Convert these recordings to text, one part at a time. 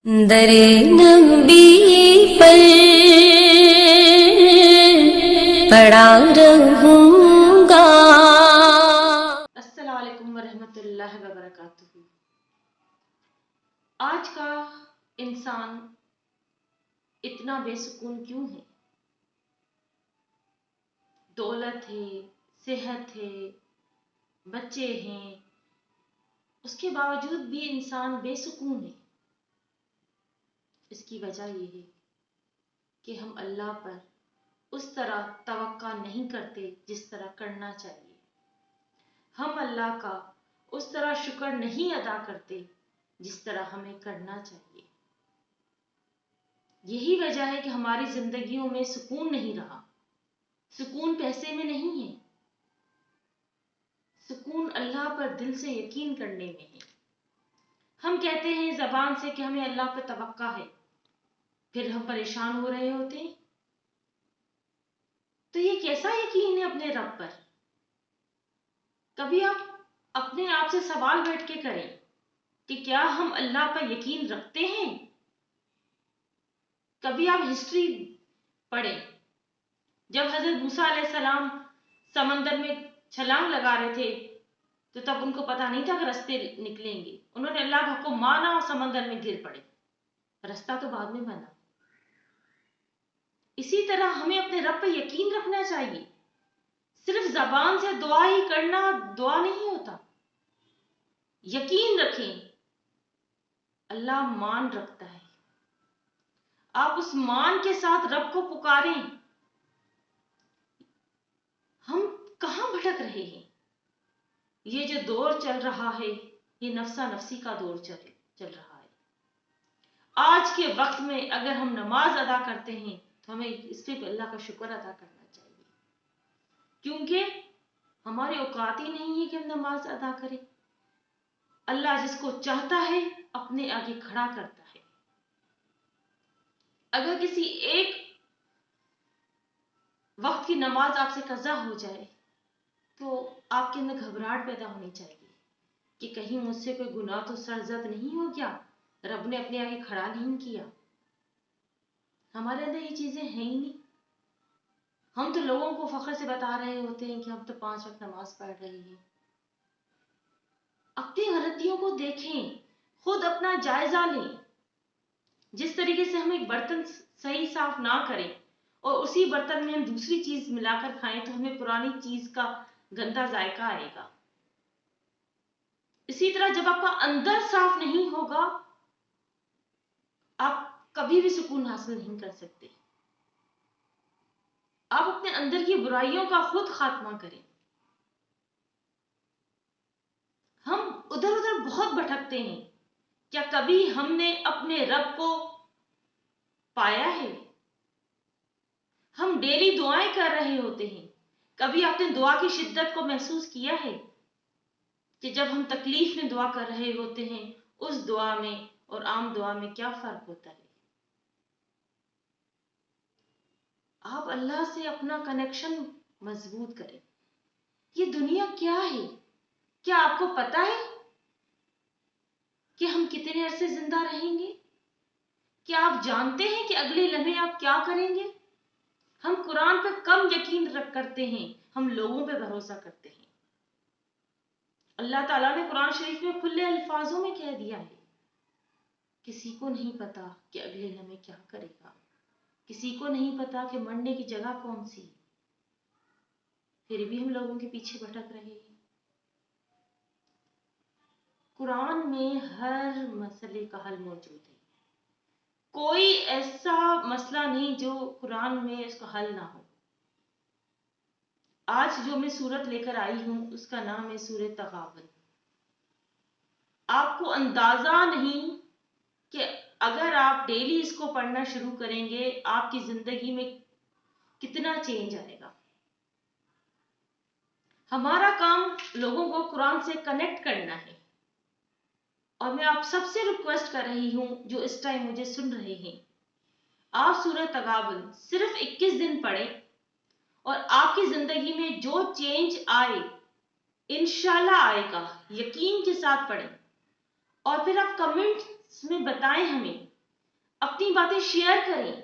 در نبی پر پڑا رہوں گا۔ السلام علیکم ورحمۃ اللہ وبرکاتہ۔ آج کا انسان اتنا بے سکون کیوں ہے؟ دولت ہے، صحت ہے، بچے ہیں، اس کے باوجود بھی انسان بے سکون ہے۔ اس کی وجہ یہ ہے کہ ہم اللہ پر اس طرح توقع نہیں کرتے جس طرح کرنا چاہیے۔ ہم اللہ کا اس طرح شکر نہیں ادا کرتے جس طرح ہمیں کرنا چاہیے۔ یہی وجہ ہے کہ ہماری زندگیوں میں سکون نہیں رہا۔ سکون پیسے میں نہیں ہے، سکون اللہ پر دل سے یقین کرنے میں ہے۔ ہم کہتے ہیں زبان سے کہ ہمیں اللہ پہ توقع ہے، پھر ہم پریشان ہو رہے ہوتے ہیں۔ تو یہ کیسا یقین ہے اپنے رب پر؟ کبھی آپ اپنے آپ سے سوال بیٹھ کے کریں کہ کیا ہم اللہ پر یقین رکھتے ہیں؟ کبھی آپ ہسٹری پڑھیں، جب حضرت موسیٰ علیہ السلام سمندر میں چھلانگ لگا رہے تھے تو تب ان کو پتہ نہیں تھا کہ رستے نکلیں گے۔ انہوں نے اللہ کا حکم مانا اور سمندر میں گر پڑے، رستہ تو بعد میں بنا۔ اسی طرح ہمیں اپنے رب پہ یقین رکھنا چاہیے۔ صرف زبان سے دعا ہی کرنا دعا نہیں ہوتا۔ یقین رکھیں، اللہ مان رکھتا ہے۔ آپ اس مان کے ساتھ رب کو پکاریں۔ ہم کہاں بھٹک رہے ہیں؟ یہ جو دور چل رہا ہے، یہ نفسا نفسی کا دور چل رہا ہے۔ آج کے وقت میں اگر ہم نماز ادا کرتے ہیں تو ہمیں اس پہ اللہ کا شکر ادا کرنا چاہیے، کیونکہ ہمارے اوقات ہی نہیں ہے کہ ہم نماز ادا کریں۔ اللہ جس کو چاہتا ہے اپنے آگے کھڑا کرتا ہے۔ اگر کسی ایک وقت کی نماز آپ سے قضا ہو جائے تو آپ کے اندر گھبراہٹ پیدا ہونی چاہیے کہ کہیں مجھ سے کوئی گناہ تو سرزد نہیں ہو گیا، رب نے اپنے آگے کھڑا نہیں کیا۔ ہمارے اندر یہ چیزیں ہیں ہی نہیں۔ ہم تو لوگوں کو فخر سے بتا رہے ہوتے ہیں کہ ہم تو 5 وقت نماز پڑھ رہے ہیں۔ اپنی غلطیوں کو دیکھیں، خود اپنا جائزہ لیں۔ جس طریقے سے ہم ایک برتن صحیح صاف نہ کریں اور اسی برتن میں ہم دوسری چیز ملا کر کھائیں تو ہمیں پرانی چیز کا گندا ذائقہ آئے گا۔ اسی طرح جب آپ کا اندر صاف نہیں ہوگا، آپ کبھی بھی سکون حاصل نہیں کر سکتے۔ آپ اپنے اندر کی برائیوں کا خود خاتمہ کریں۔ ہم ادھر ادھر بہت بھٹکتے ہیں، کیا کبھی ہم نے اپنے رب کو پایا ہے؟ ہم ڈیلی دعائیں کر رہے ہوتے ہیں، کبھی آپ نے دعا کی شدت کو محسوس کیا ہے کہ جب ہم تکلیف میں دعا کر رہے ہوتے ہیں اس دعا میں اور عام دعا میں کیا فرق ہوتا ہے؟ آپ اللہ سے اپنا کنیکشن مضبوط کریں۔ یہ دنیا کیا ہے؟ کیا آپ کو پتا ہے کہ ہم کتنے عرصے زندہ رہیں گے؟ کیا آپ جانتے ہیں کہ اگلے لمحے آپ کیا کریں گے؟ ہم قرآن پہ کم یقین کرتے ہیں، ہم لوگوں پہ بھروسہ کرتے ہیں۔ اللہ تعالیٰ نے قرآن شریف میں کھلے الفاظوں میں کہہ دیا ہے، کسی کو نہیں پتا کہ اگلے لمحے کیا کرے گا، کسی کو نہیں پتا کہ مرنے کی جگہ کون سی، پھر بھی ہم لوگوں کے پیچھے بھٹک رہے ہیں۔ قرآن میں ہر مسئلے کا حل موجود ہے، کوئی ایسا مسئلہ نہیں جو قرآن میں اس کا حل نہ ہو۔ آج جو میں سورت لے کر آئی ہوں اس کا نام ہے سورۃ تغابن۔ آپ کو اندازہ نہیں کہ اگر آپ ڈیلی اس کو پڑھنا شروع کریں گے آپ کی زندگی میں کتنا چینج آئے گا۔ ہمارا کام لوگوں کو قرآن سے کنیکٹ کرنا ہے، اور میں آپ سب سے ریکویسٹ کر رہی ہوں جو اس ٹائم مجھے سن رہے ہیں، آپ سورۃ تغابن صرف 21 دن پڑھیں اور آپ کی زندگی میں جو چینج آئے انشاءاللہ آئے گا۔ یقین کے ساتھ پڑھیں اور پھر آپ کمنٹس میں بتائیں ہمیں اپنی باتیں شیئر کریں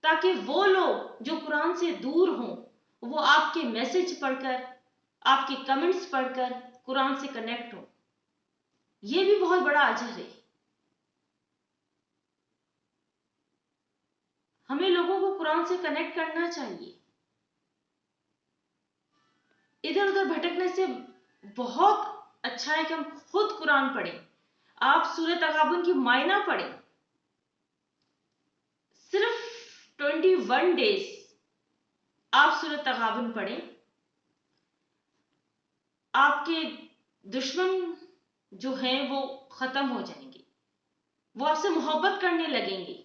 تاکہ وہ لوگ جو قرآن سے دور ہوں وہ آپ کے میسج پڑھ کر، آپ کے کمنٹس پڑھ کر قرآن سے کنیکٹ ہوں. یہ بھی بہت بڑا اجر ہے. ہمیں لوگوں کو قرآن سے کنیکٹ کرنا چاہیے. ادھر ادھر بھٹکنے سے بہت اچھا ہے کہ ہم خود قرآن پڑھیں. آپ سورہ تغابن کی معنی پڑھیں. صرف 21 ڈیز آپ سورہ تغابن پڑھیں، آپ کے دشمن جو ہیں وہ ختم ہو جائیں گے، وہ آپ سے محبت کرنے لگیں گے.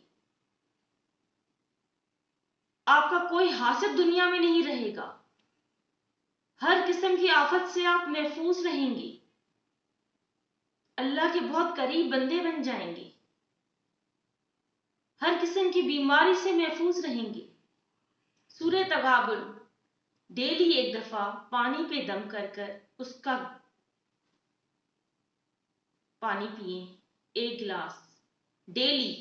آپ کا کوئی حاسد دنیا میں نہیں رہے گا. ہر قسم کی آفت سے آپ محفوظ رہیں گے. اللہ کے بہت قریب بندے بن جائیں گے. ہر قسم کی بیماری سے محفوظ رہیں گے. سورہ تغابن ڈیلی ایک دفعہ پانی پہ دم کر کر اس کا پانی پئیں، 1 گلاس ڈیلی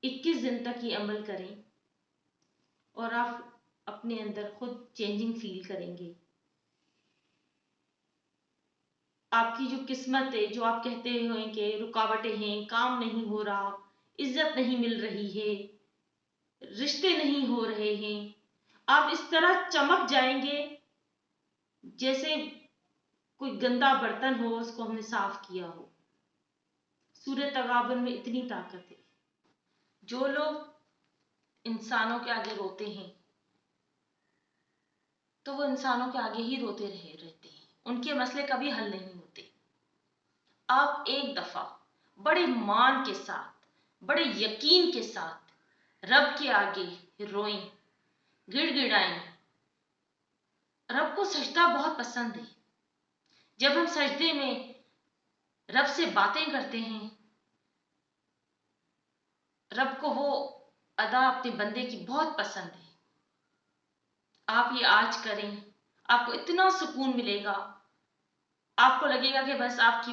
21 دن تک یہ عمل کریں اور آپ اپنے اندر خود چینجنگ فیل کریں گے. آپ کی جو قسمت ہے، جو آپ کہتے ہوئے کہ رکاوٹیں ہیں، کام نہیں ہو رہا، عزت نہیں مل رہی ہے، رشتے نہیں ہو رہے ہیں، آپ اس طرح چمک جائیں گے جیسے کوئی گندا برتن ہو، اس کو ہم نے صاف کیا ہو. سورہ تغابن میں اتنی طاقت ہے. جو لوگ انسانوں کے آگے روتے ہیں تو وہ انسانوں کے آگے ہی روتے رہتے ہیں. ان کے مسئلے کبھی حل نہیں ہوتے. آپ ایک دفعہ بڑے مان کے ساتھ، بڑے یقین کے ساتھ رب کے آگے روئیں، گڑ گڑائیں. رب کو سجدہ بہت پسند ہے. جب ہم سجدے میں رب سے باتیں کرتے ہیں، رب کو وہ ادا اپنے بندے کی بہت پسند ہے. آپ یہ آج کریں، آپ کو اتنا سکون ملے گا. آپ کو لگے گا کہ بس آپ کی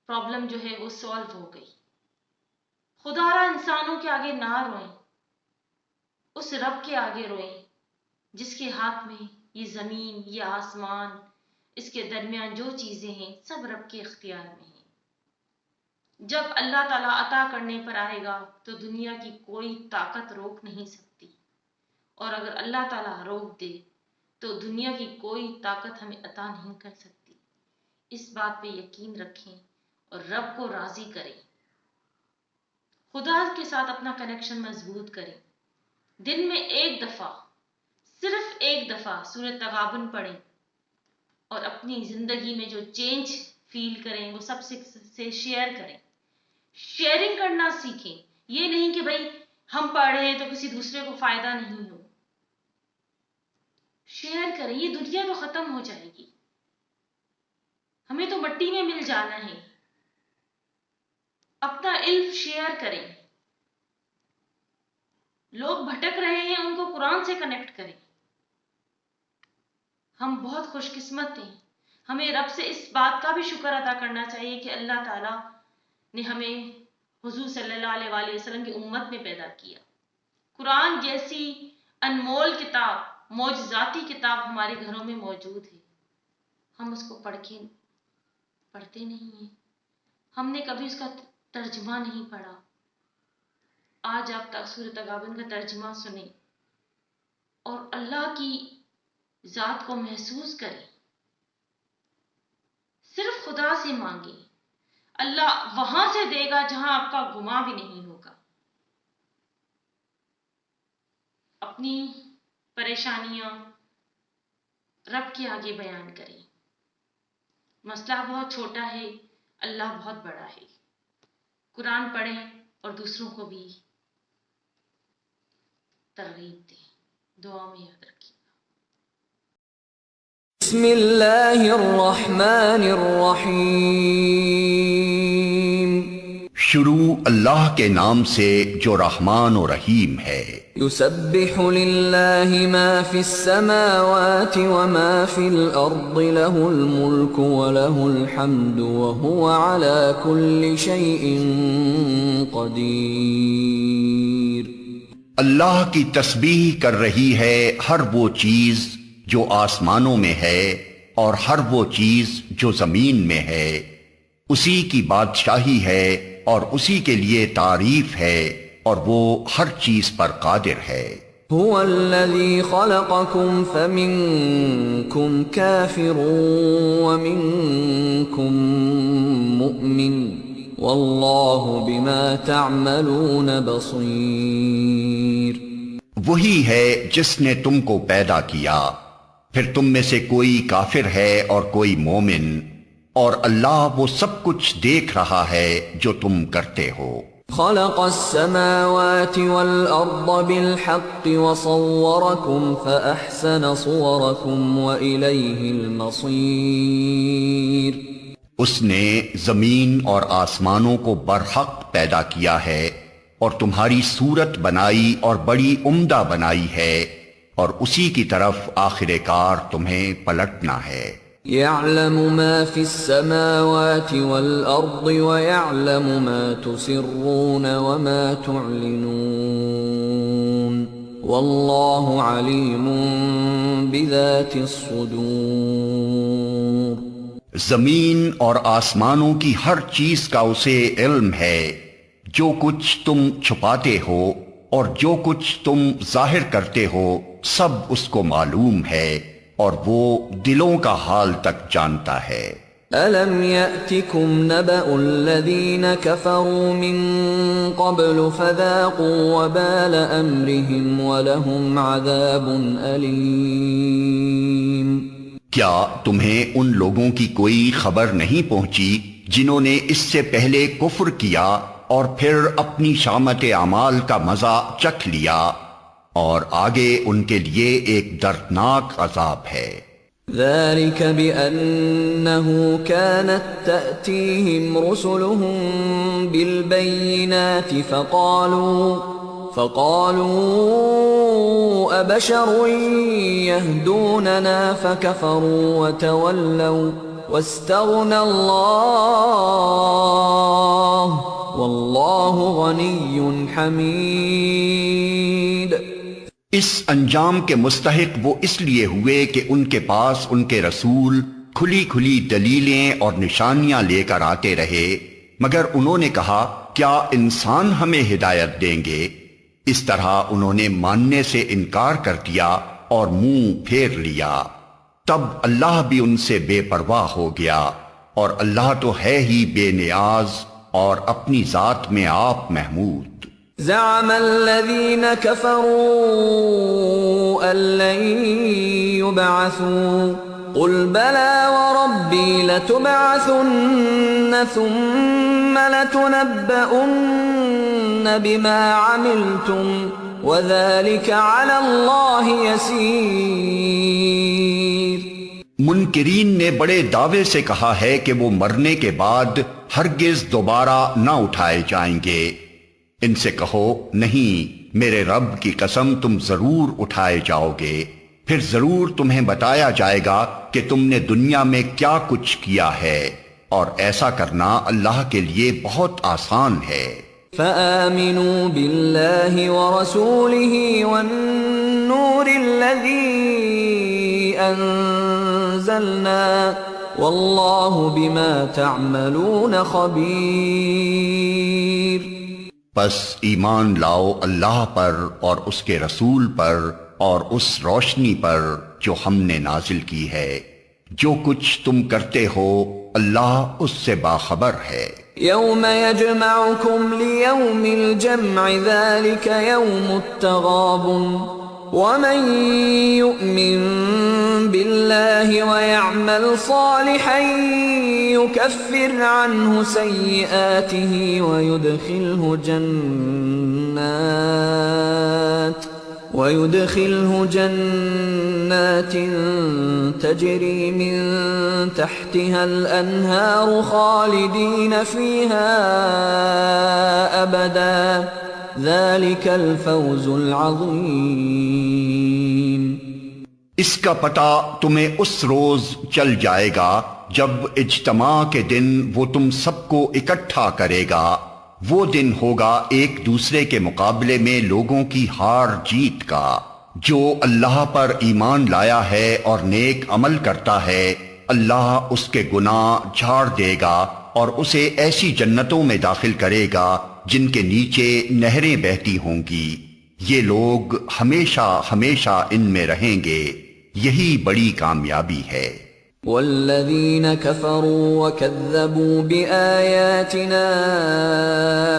پرابلم جو ہے وہ سالو ہو گئی. خدا را انسانوں کے آگے نہ روئیں، اس رب کے آگے روئیں جس کے ہاتھ میں یہ زمین، یہ آسمان، اس کے درمیان جو چیزیں ہیں سب رب کے اختیار میں ہیں. جب اللہ تعالیٰ عطا کرنے پر آئے گا تو دنیا کی کوئی طاقت روک نہیں سکتی، اور اگر اللہ تعالیٰ روک دے تو دنیا کی کوئی طاقت ہمیں عطا نہیں کر سکتی. اس بات پہ یقین رکھیں اور رب کو راضی کریں. خدا کے ساتھ اپنا کنیکشن مضبوط کریں. دن میں ایک دفعہ، صرف ایک دفعہ سورہ تغابن پڑھیں اور اپنی زندگی میں جو چینج فیل کریں وہ سب سے شیئر کریں. شیئرنگ کرنا سیکھیں. یہ نہیں کہ بھائی ہم پڑھ رہے ہیں تو کسی دوسرے کو فائدہ نہیں ہو. شیئر کریں. یہ دنیا تو ختم ہو جائے گی، ہمیں تو مٹی میں مل جانا ہے. اپنا علم شیئر کریں. لوگ بھٹک رہے ہیں، ان کو قرآن سے کنیکٹ کریں. ہم بہت خوش قسمت ہیں. ہمیں رب سے اس بات کا بھی شکر ادا کرنا چاہیے کہ اللہ تعالیٰ نے ہمیں حضور صلی اللہ علیہ وآلہ وسلم کی امت میں پیدا کیا. قرآن جیسی انمول کتاب، معجزاتی کتاب ہمارے گھروں میں موجود ہے. ہم اس کو پڑھتے نہیں ہیں. ہم نے کبھی اس کا ترجمہ نہیں پڑھا. آج آپ سورہ تغابن کا ترجمہ سنیں اور اللہ کی ذات کو محسوس کریں. صرف خدا سے مانگیں. اللہ وہاں سے دے گا جہاں آپ کا گمان بھی نہیں ہوگا. اپنی پریشانیاں رب کے آگے بیان کریں. مسئلہ بہت چھوٹا ہے، اللہ بہت بڑا ہے. قرآن پڑھیں اور دوسروں کو بھی ترغیب دیں. دعا میں یاد رکھیں. بسم اللہ الرحمن الرحیم شروع اللہ کے نام سے جو رحمان و رحیم ہے۔ يسبح لله ما في السماوات وما في الأرض له الملك وله الحمد وهو على كل شيء قدير۔ اللہ کی تسبیح کر رہی ہے ہر وہ چیز جو آسمانوں میں ہے اور ہر وہ چیز جو زمین میں ہے، اسی کی بادشاہی ہے اور اسی کے لیے تعریف ہے اور وہ ہر چیز پر قادر ہے۔ هو الذي خلقكم فمنكم كافر ومنكم مؤمن والله بما تعملون بصير۔ وہی ہے جس نے تم کو پیدا کیا، پھر تم میں سے کوئی کافر ہے اور کوئی مومن، اور اللہ وہ سب کچھ دیکھ رہا ہے جو تم کرتے ہو۔ خلق السماوات والأرض بالحق وصوركم فأحسن صوركم وإليه المصير۔ اس نے زمین اور آسمانوں کو برحق پیدا کیا ہے اور تمہاری صورت بنائی اور بڑی عمدہ بنائی ہے، اور اسی کی طرف آخر کار تمہیں پلٹنا ہے۔ يعلم ما في السماوات والأرض ويعلم ما تسرون وما تعلنون والله عليم بذات الصدور۔ زمین اور آسمانوں کی ہر چیز کا اسے علم ہے، جو کچھ تم چھپاتے ہو اور جو کچھ تم ظاہر کرتے ہو سب اس کو معلوم ہے، اور وہ دلوں کا حال تک جانتا ہے۔ أَلَمْ يَأْتِكُمْ نَبَأُ الَّذِينَ كَفَرُوا مِن قَبْلُ فَذَاقُوا وَبَالَ أَمْرِهِمْ وَلَهُمْ عَذَابٌ أَلِيمٌ۔ کیا تمہیں ان لوگوں کی کوئی خبر نہیں پہنچی جنہوں نے اس سے پہلے کفر کیا اور پھر اپنی شامت اعمال کا مزہ چکھ لیا، اور آگے ان کے لیے ایک دردناک عذاب ہے۔ ذَلِكَ بِأَنَّهُ كَانَتْ تَأْتِيهِمْ رُسُلُهُم بِالْبَيِّنَاتِ فَقَالُوا أَبَشَرٌ يَهْدُونَنَا فَكَفَرُوا وَتَوَلَّوْا وَاسْتَغْنَى اللَّهُ وَاللَّهُ غَنِيٌّ حَمِيدٌ۔ اس انجام کے مستحق وہ اس لیے ہوئے کہ ان کے پاس ان کے رسول کھلی کھلی دلیلیں اور نشانیاں لے کر آتے رہے، مگر انہوں نے کہا کیا انسان ہمیں ہدایت دیں گے؟ اس طرح انہوں نے ماننے سے انکار کر دیا اور منہ پھیر لیا۔ تب اللہ بھی ان سے بے پرواہ ہو گیا، اور اللہ تو ہے ہی بے نیاز اور اپنی ذات میں آپ محمود۔ زعم الذين كفروا أن لن يبعثوا قل بلى وربي لتبعثن ثم لتنبؤن بما عملتم وذلك على الله يسير۔ منکرین نے بڑے دعوے سے کہا ہے کہ وہ مرنے کے بعد ہرگز دوبارہ نہ اٹھائے جائیں گے۔ ان سے کہو نہیں، میرے رب کی قسم تم ضرور اٹھائے جاؤ گے، پھر ضرور تمہیں بتایا جائے گا کہ تم نے دنیا میں کیا کچھ کیا ہے، اور ایسا کرنا اللہ کے لیے بہت آسان ہے۔ فآمنوا بالله ورسوله والنور الذي أنزلنا والله بما تعملون خبير۔ پس ایمان لاؤ اللہ پر اور اس کے رسول پر اور اس روشنی پر جو ہم نے نازل کی ہے، جو کچھ تم کرتے ہو اللہ اس سے باخبر ہے۔ یوم یجمعکم لیوم الجمع ذلك یوم التغابن ومن يؤمن بالله ويعمل صالحا يكفر عنه سيئاته وَيُدْخِلْهُ جَنَّاتٍ تَجْرِي مِن تَحْتِهَا الْأَنْهَارُ خَالِدِينَ فِيهَا أَبَدًا ذَلِكَ الْفَوْزُ الْعَظِيمُ۔ اس کا پتہ تمہیں اس روز چل جائے گا جب اجتماع کے دن وہ تم سب کو اکٹھا کرے گا۔ وہ دن ہوگا ایک دوسرے کے مقابلے میں لوگوں کی ہار جیت کا۔ جو اللہ پر ایمان لایا ہے اور نیک عمل کرتا ہے، اللہ اس کے گناہ جھاڑ دے گا اور اسے ایسی جنتوں میں داخل کرے گا جن کے نیچے نہریں بہتی ہوں گی۔ یہ لوگ ہمیشہ ہمیشہ ان میں رہیں گے، یہی بڑی کامیابی ہے۔ والذین کفروا وکذبوا بآیاتنا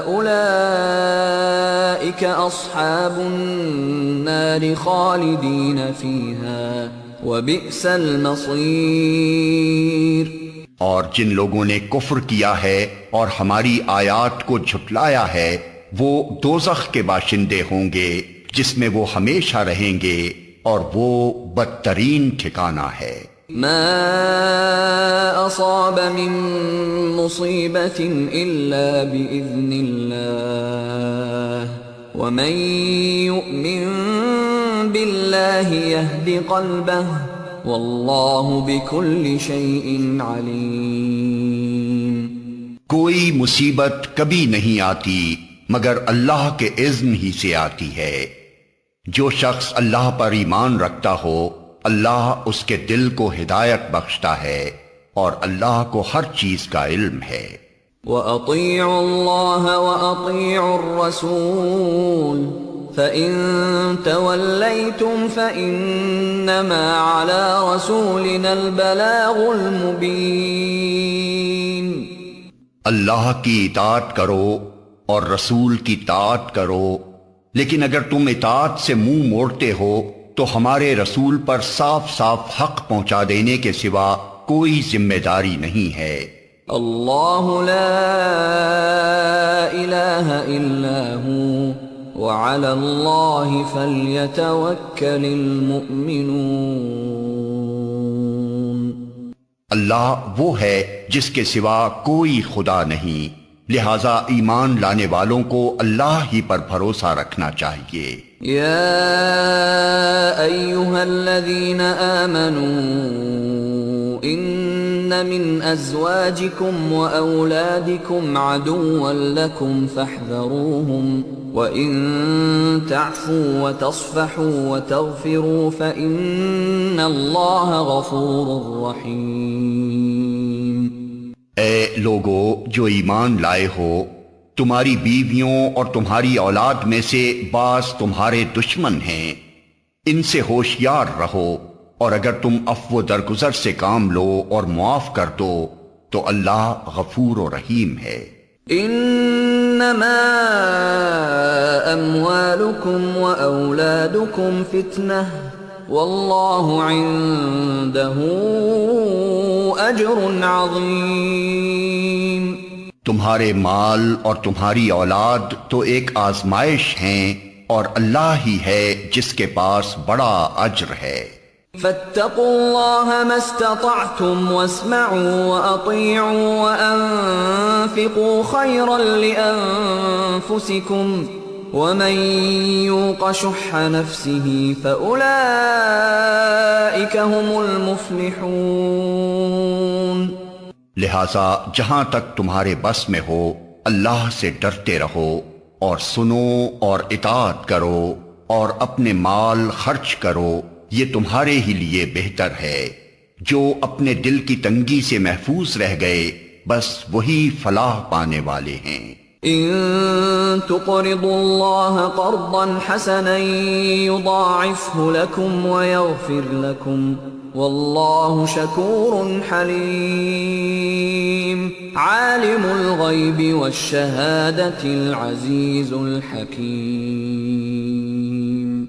اولئک اصحاب النار خالدین فیہا وبئس المصیر۔ اور جن لوگوں نے کفر کیا ہے اور ہماری آیات کو جھٹلایا ہے، وہ دوزخ کے باشندے ہوں گے جس میں وہ ہمیشہ رہیں گے، اور وہ بدترین ٹھکانہ ہے۔ ما اصاب من مصیبت الا باذن اللہ ومن یؤمن باللہ یہد قلبہ واللہ بکل شیء علیم۔ کوئی مصیبت کبھی نہیں آتی مگر اللہ کے اذن ہی سے آتی ہے۔ جو شخص اللہ پر ایمان رکھتا ہو، اللہ اس کے دل کو ہدایت بخشتا ہے، اور اللہ کو ہر چیز کا علم ہے۔ وَأَطِيعُوا اللَّهَ وَأَطِيعُوا الرَّسُولَ فَإِن تَوَلَّيْتُمْ فَإِنَّمَا عَلَى رَسُولِنَا الْبَلَاغُ الْمُبِينُ۔ اللہ کی اطاعت کرو اور رسول کی طاعت کرو، لیکن اگر تم اطاعت سے منہ موڑتے ہو تو ہمارے رسول پر صاف صاف حق پہنچا دینے کے سوا کوئی ذمہ داری نہیں ہے۔ اللہ لا الہ الا ہو وعلی اللہ فلیتوکل المؤمنون۔ اللہ وہ ہے جس کے سوا کوئی خدا نہیں، لہذا ایمان لانے والوں کو اللہ ہی پر بھروسہ رکھنا چاہیے۔ یا ایہا الذین آمنوا ان من ازواجکم واولادکم عدوا لکم فاحذروہم وَإِن تَعْفُوا وَتَصْفَحُوا وَتَغْفِرُوا فَإِنَّ اللَّهَ غَفُورٌ رَحِيمٌ۔ اے لوگو جو ایمان لائے ہو، تمہاری بیویوں اور تمہاری اولاد میں سے بعض تمہارے دشمن ہیں، ان سے ہوشیار رہو، اور اگر تم عفو و درگزر سے کام لو اور معاف کر دو تو اللہ غفور و رحیم ہے۔ انما اموالکم واولادکم فتنہ واللہ عنده اجر عظیم۔ تمہارے مال اور تمہاری اولاد تو ایک آزمائش ہیں، اور اللہ ہی ہے جس کے پاس بڑا اجر ہے۔ فاتقوا اللہ ما استطعتم واسمعوا واطیعوا وانفقوا خیرا لانفسکم ومن یوق شح نفسه فاولئک هم المفلحون۔ لہذا جہاں تک تمہارے بس میں ہو اللہ سے ڈرتے رہو، اور سنو اور اطاعت کرو، اور اپنے مال خرچ کرو، یہ تمہارے ہی لیے بہتر ہے۔ جو اپنے دل کی تنگی سے محفوظ رہ گئے بس وہی فلاح پانے والے ہیں۔ ان تقرضوا اللہ قرضا حسنا یضاعفه لکم ویغفر لکم واللہ شکور حلیم۔ عالم الغیب والشہادۃ العزیز الحکیم۔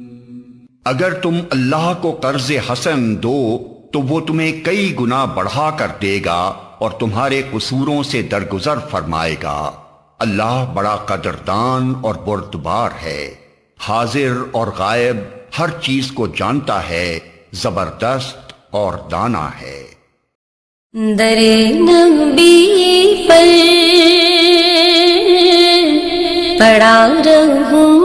اگر تم اللہ کو قرض حسن دو تو وہ تمہیں کئی گنا بڑھا کر دے گا اور تمہارے قصوروں سے درگزر فرمائے گا۔ اللہ بڑا قدردان اور بردبار ہے، حاضر اور غائب ہر چیز کو جانتا ہے، زبردست اور دانا ہے۔ درے نبی پر پڑا رہوں